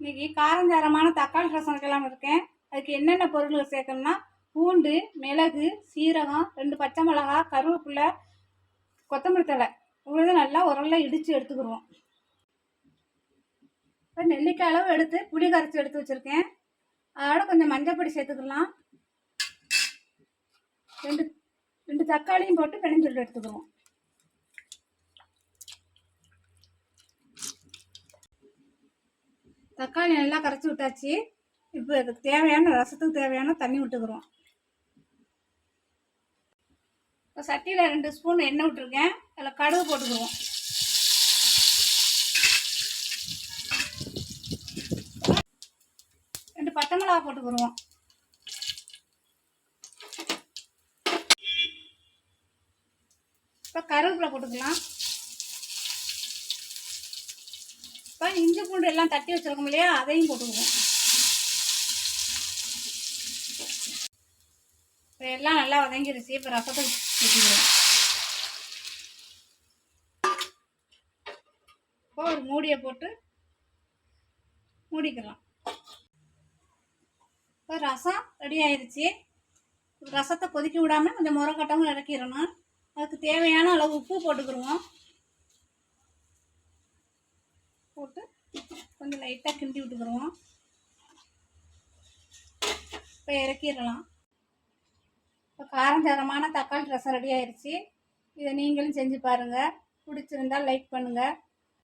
இன்றைக்கி காரஞ்சாரமான தக்காளி ரசம் வைக்கலாம்னு இருக்கேன். அதுக்கு என்னென்ன பொருட்கள் சேர்க்கணும்னா, பூண்டு, மிளகு, சீரகம், 2 பச்சை மிளகா, கருவேப்பிலை, கொத்தமல்லி தழை இவ்வளோ நல்லா உரல்ல இடித்து எடுத்துக்கிடுவோம். இப்போ நெல்லிக்காய் அளவு எடுத்து புளி கரைச்சி எடுத்து வச்சுருக்கேன். அதோட கொஞ்சம் மஞ்சப்பொடி சேர்த்துக்கலாம். 2 தக்காளியும் போட்டு பிணைஞ்சு எடுத்துக்கிடுவோம். தக்காளி நல்லா கரைச்சி விட்டாச்சு. இப்போ இதுக்கு தேவையான ரசத்துக்கு தேவையான தண்ணி விட்டுக்கிறோம். இப்போ சட்டியில் 2 ஸ்பூன் எண்ணெய் விட்டுருக்கேன். அதில் கடுகு போட்டுக்குவோம். பச்சை மிளகா போட்டுக்கிடுவோம். இப்போ கருவேப்பிலை போட்டுக்கலாம். இப்போ இஞ்சி பூண்டு எல்லாம் தட்டி வச்சுருக்கோம் இல்லையா, அதையும் போட்டுக்குவோம். இப்போ எல்லாம் நல்லா வதங்கிருச்சு. இப்போ ரசத்தை ஊற்றிக்கிறோம். இப்போ ஒரு மூடியை போட்டு மூடிக்கலாம். இப்போ ரசம் ரெடி ஆயிடுச்சு. ரசத்தை கொதிக்க விடாமல் கொஞ்சம் முறக்கட்டவும் இறக்கிடணும். அதுக்கு தேவையான அளவு உப்பு போட்டுக்கிடுவோம். போட்டு கொஞ்சம் லைட்டாக கிண்டி விட்டுக்கிடுவோம். இப்போ இறக்கிடலாம். இப்போ காரஞ்சாரமான தக்காளி ரசம் ரெடி ஆயிடுச்சு. இதை நீங்களும் செஞ்சு பாருங்கள். பிடிச்சிருந்தால் லைக் பண்ணுங்கள்.